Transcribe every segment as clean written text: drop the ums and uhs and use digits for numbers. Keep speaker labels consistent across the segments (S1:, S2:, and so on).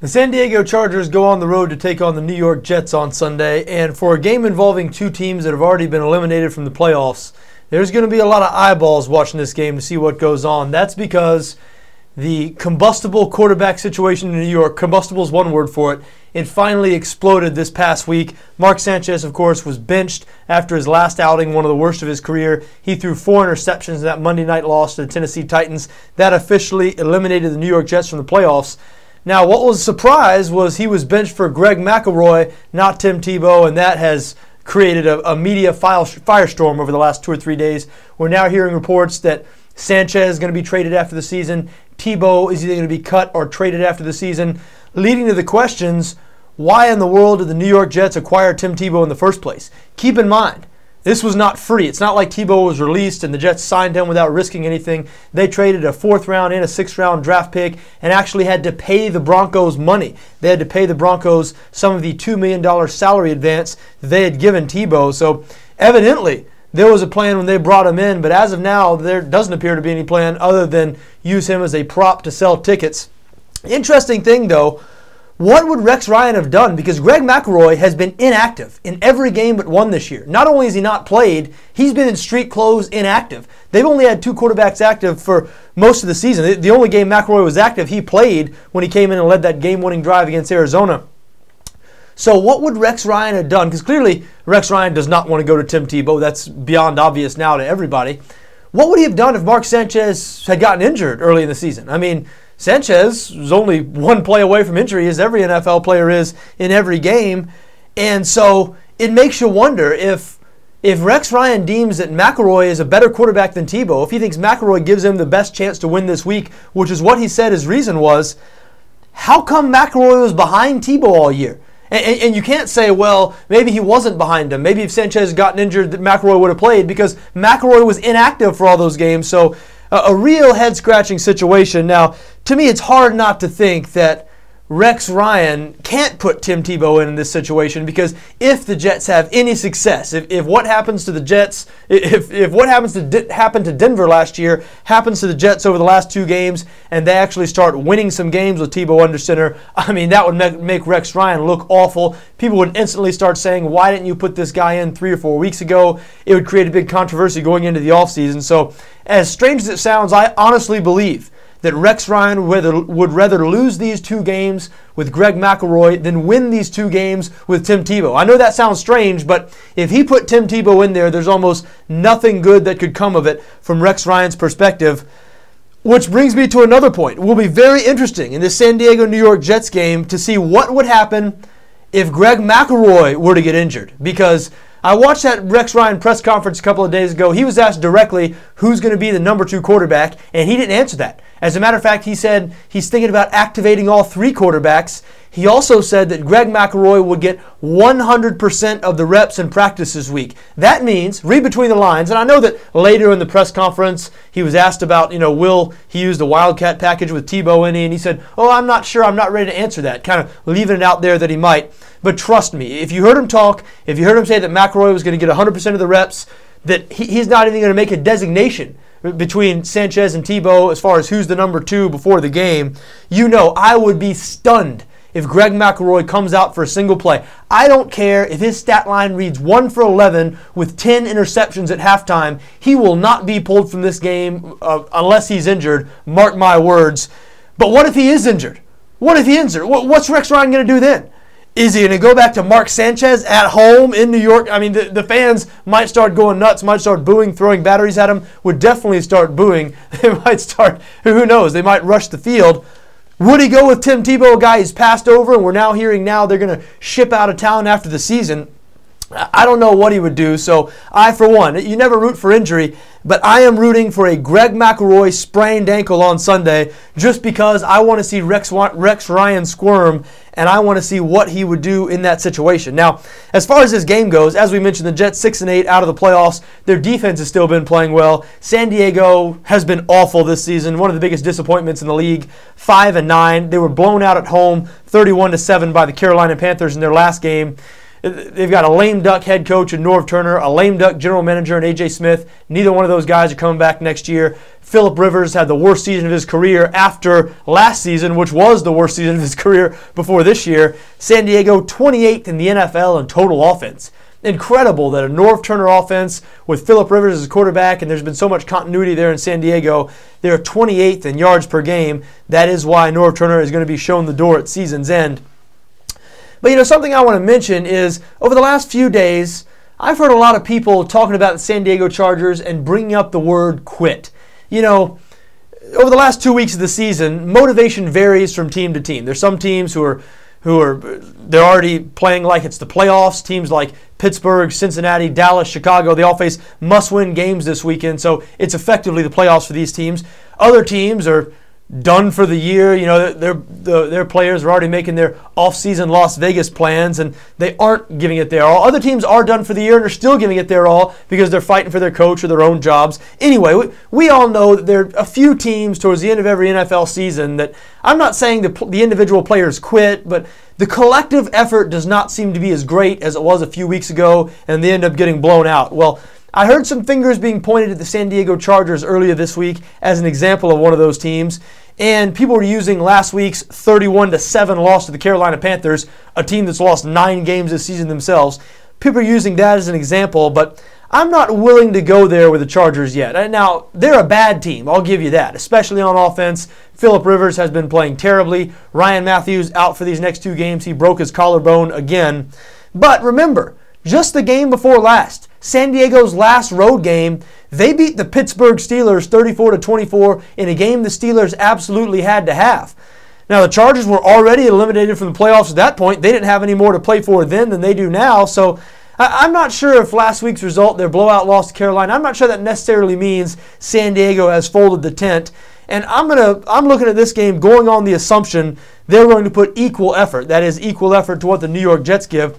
S1: The San Diego Chargers go on the road to take on the New York Jets on Sunday, and for a game involving two teams that have already been eliminated from the playoffs, there's going to be a lot of eyeballs watching this game to see what goes on. That's because the combustible quarterback situation in New York, combustible is one word for it, it finally exploded this past week. Mark Sanchez, of course, was benched after his last outing, one of the worst of his career. He threw 4 interceptions in that Monday night loss to the Tennessee Titans. That officially eliminated the New York Jets from the playoffs. Now, what was a surprise was he was benched for Greg McElroy, not Tim Tebow, and that has created a media firestorm over the last 2 or 3 days. We're now hearing reports that Sanchez is going to be traded after the season. Tebow is either going to be cut or traded after the season, leading to the questions, why in the world did the New York Jets acquire Tim Tebow in the first place? Keep in mind, this was not free. It's not like Tebow was released and the Jets signed him without risking anything. They traded a 4th round and a 6th round draft pick and actually had to pay the Broncos money. They had to pay the Broncos some of the $2 million salary advance they had given Tebow. So evidently, there was a plan when they brought him in, but as of now, there doesn't appear to be any plan other than use him as a prop to sell tickets. Interesting thing, though, what would Rex Ryan have done? Because Greg McElroy has been inactive in every game but one this year. Not only has he not played, he's been in street clothes inactive. They've only had 2 quarterbacks active for most of the season. The only game McElroy was active, he played when he came in and led that game-winning drive against Arizona. So what would Rex Ryan have done? Because clearly Rex Ryan does not want to go to Tim Tebow. That's beyond obvious now to everybody. What would he have done if Mark Sanchez had gotten injured early in the season? I mean, Sanchez was only 1 play away from injury, as every NFL player is in every game. And so it makes you wonder if Rex Ryan deems that McElroy is a better quarterback than Tebow, if he thinks McElroy gives him the best chance to win this week, which is what he said his reason was, how come McElroy was behind Tebow all year? And you can't say, well, maybe he wasn't behind him. Maybe if Sanchez had gotten injured, that McElroy would have played because McElroy was inactive for all those games. So a real head-scratching situation. Now, to me, it's hard not to think that Rex Ryan can't put Tim Tebow in this situation because if the Jets have any success, if what happens to the Jets, if what happened to Denver last year happens to the Jets over the last 2 games and they actually start winning some games with Tebow under center, I mean, that would make Rex Ryan look awful. People would instantly start saying, why didn't you put this guy in 3 or 4 weeks ago? It would create a big controversy going into the offseason. So as strange as it sounds, I honestly believe that Rex Ryan would rather lose these 2 games with Greg McElroy than win these 2 games with Tim Tebow. I know that sounds strange, but if he put Tim Tebow in there, there's almost nothing good that could come of it from Rex Ryan's perspective. Which brings me to another point. It will be very interesting in this San Diego-New York Jets game to see what would happen if Greg McElroy were to get injured. Because I watched that Rex Ryan press conference a couple of days ago. He was asked directly who's going to be the number 2 quarterback, and he didn't answer that. As a matter of fact, he said he's thinking about activating all 3 quarterbacks. He also said that Greg McElroy would get 100% of the reps in practice this week. That means, read between the lines, and I know that later in the press conference, he was asked about, will he use the Wildcat package with Tebow in it, and he said, I'm not sure, I'm not ready to answer that, kind of leaving it out there that he might. But trust me, if you heard him talk, if you heard him say that McElroy was going to get 100% of the reps, that he's not even going to make a designation between Sanchez and Tebow as far as who's the number 2 before the game, I would be stunned if Greg McElroy comes out for a single play. I don't care if his stat line reads 1 for 11 with 10 interceptions at halftime. He will not be pulled from this game unless he's injured. Mark my words. But what if he is injured? What if he's injured? What's Rex Ryan going to do then? Is he going to go back to Mark Sanchez at home in New York? I mean, the fans might start going nuts, might start booing, throwing batteries at him, would definitely start booing. They might start, who knows, they might rush the field. Would he go with Tim Tebow, a guy he's passed over, and we're now hearing they're going to ship out of town after the season? I don't know what he would do, so I, for one, you never root for injury, but I am rooting for a Greg McElroy sprained ankle on Sunday just because I want to see Rex Ryan squirm, and I want to see what he would do in that situation. Now, as far as this game goes, as we mentioned, the Jets 6-8 out of the playoffs. Their defense has still been playing well. San Diego has been awful this season, one of the biggest disappointments in the league, 5-9. They were blown out at home, 31-7 by the Carolina Panthers in their last game. They've got a lame duck head coach in Norv Turner, a lame duck general manager in A.J. Smith. Neither one of those guys are coming back next year. Phillip Rivers had the worst season of his career after last season, which was the worst season of his career before this year. San Diego, 28th in the NFL in total offense. Incredible that a Norv Turner offense with Phillip Rivers as quarterback, and there's been so much continuity there in San Diego. They're 28th in yards per game. That is why Norv Turner is going to be shown the door at season's end. But something I want to mention is over the last few days, I've heard a lot of people talking about the San Diego Chargers and bringing up the word quit. Over the last 2 weeks of the season, motivation varies from team to team. There's some teams who are they're already playing like it's the playoffs. Teams like Pittsburgh, Cincinnati, Dallas, Chicago, they all face must-win games this weekend, so it's effectively the playoffs for these teams. Other teams are done for the year. Their players are already making their off-season Las Vegas plans, and they aren't giving it their all. Other teams are done for the year and are still giving it their all because they're fighting for their coach or their own jobs. Anyway, we all know that there are a few teams towards the end of every NFL season that I'm not saying the individual players quit, but the collective effort does not seem to be as great as it was a few weeks ago, and they end up getting blown out. Well, I heard some fingers being pointed at the San Diego Chargers earlier this week as an example of one of those teams. And people were using last week's 31-7 loss to the Carolina Panthers, a team that's lost 9 games this season themselves. People are using that as an example, but I'm not willing to go there with the Chargers yet. Now, they're a bad team, I'll give you that, especially on offense. Phillip Rivers has been playing terribly. Ryan Matthews out for these next 2 games. He broke his collarbone again. But remember, just the game before last, San Diego's last road game, they beat the Pittsburgh Steelers 34-24 in a game the Steelers absolutely had to have. Now, the Chargers were already eliminated from the playoffs at that point. They didn't have any more to play for then than they do now. So I'm not sure if last week's result, their blowout loss to Carolina, I'm not sure that necessarily means San Diego has folded the tent. And I'm looking at this game going on the assumption they're going to put equal effort. That is, equal effort to what the New York Jets give.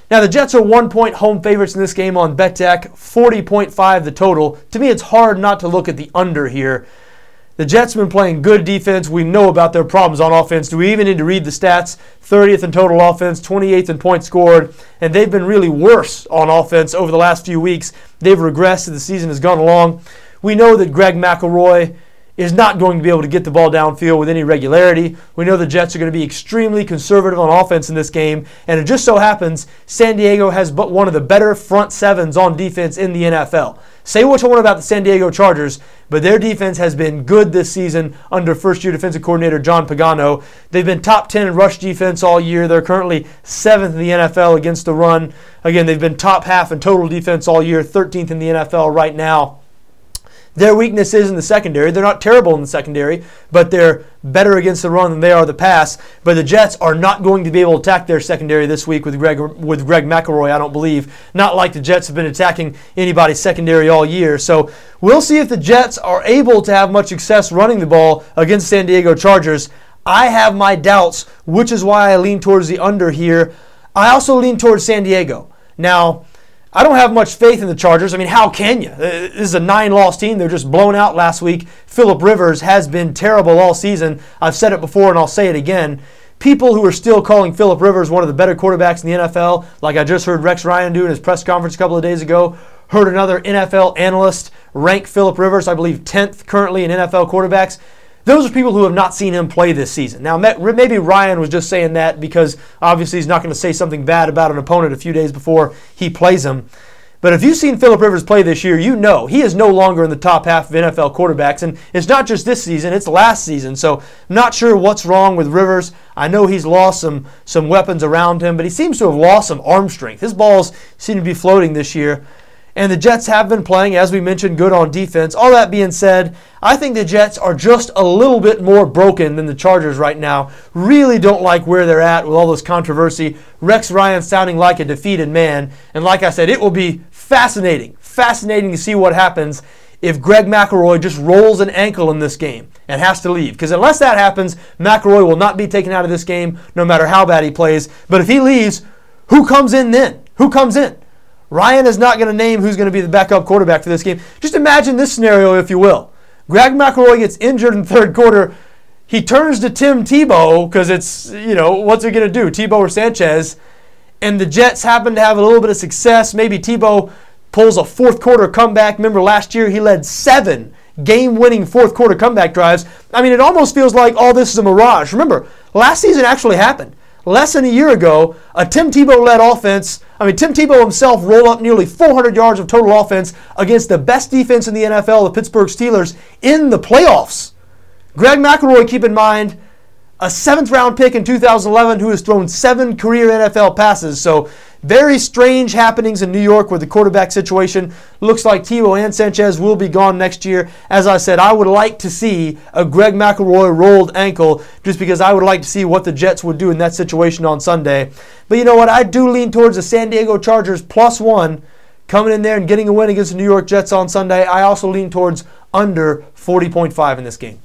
S1: Now, the Jets are 1-point home favorites in this game on BETDAQ, 40.5 the total. To me, it's hard not to look at the under here. The Jets have been playing good defense. We know about their problems on offense. Do we even need to read the stats? 30th in total offense, 28th in points scored, and they've been really worse on offense over the last few weeks. They've regressed as the season has gone along. We know that Greg McElroy is not going to be able to get the ball downfield with any regularity. We know the Jets are going to be extremely conservative on offense in this game, and it just so happens San Diego has but one of the better front sevens on defense in the NFL. Say what you want about the San Diego Chargers, but their defense has been good this season under first-year defensive coordinator John Pagano. They've been top 10 in rush defense all year. They're currently 7th in the NFL against the run. Again, they've been top half in total defense all year, 13th in the NFL right now. Their weakness is in the secondary. They're not terrible in the secondary, but they're better against the run than they are the pass. But the Jets are not going to be able to attack their secondary this week with Greg McElroy, I don't believe. Not like the Jets have been attacking anybody's secondary all year. So we'll see if the Jets are able to have much success running the ball against San Diego Chargers. I have my doubts, which is why I lean towards the under here. I also lean towards San Diego. Now, I don't have much faith in the Chargers. I mean, how can you? This is a 9-loss team. They're just blown out last week. Phillip Rivers has been terrible all season. I've said it before and I'll say it again. People who are still calling Phillip Rivers one of the better quarterbacks in the NFL, like I just heard Rex Ryan do in his press conference a couple of days ago, heard another NFL analyst rank Phillip Rivers, I believe 10th currently in NFL quarterbacks. Those are people who have not seen him play this season. Now, maybe Ryan was just saying that because obviously he's not going to say something bad about an opponent a few days before he plays him. But if you've seen Phillip Rivers play this year, you know he is no longer in the top half of NFL quarterbacks. And it's not just this season, it's last season. So I'm not sure what's wrong with Rivers. I know he's lost some weapons around him, but he seems to have lost some arm strength. His balls seem to be floating this year. And the Jets have been playing, as we mentioned, good on defense. All that being said, I think the Jets are just a little bit more broken than the Chargers right now. Really don't like where they're at with all this controversy. Rex Ryan sounding like a defeated man. And like I said, it will be fascinating to see what happens if Greg McElroy just rolls an ankle in this game and has to leave. Because unless that happens, McElroy will not be taken out of this game no matter how bad he plays. But if he leaves, who comes in then? Who comes in? Ryan is not going to name who's going to be the backup quarterback for this game. Just imagine this scenario, if you will. Greg McElroy gets injured in the third quarter. He turns to Tim Tebow because it's, what's he going to do, Tebow or Sanchez? and the Jets happen to have a little bit of success. Maybe Tebow pulls a fourth quarter comeback. Remember last year he led 7 game-winning fourth quarter comeback drives. I mean, it almost feels like all this is a mirage. Remember, last season actually happened. Less than a year ago, a Tim Tebow-led offense, Tim Tebow himself rolled up nearly 400 yards of total offense against the best defense in the NFL, the Pittsburgh Steelers, in the playoffs. Greg McElroy, keep in mind, a 7th-round pick in 2011 who has thrown 7 career NFL passes. So very strange happenings in New York with the quarterback situation. Looks like Tebow and Sanchez will be gone next year. As I said, I would like to see a Greg McElroy rolled ankle just because I would like to see what the Jets would do in that situation on Sunday. But you know what? I do lean towards the San Diego Chargers +1 coming in there and getting a win against the New York Jets on Sunday. I also lean towards under 40.5 in this game.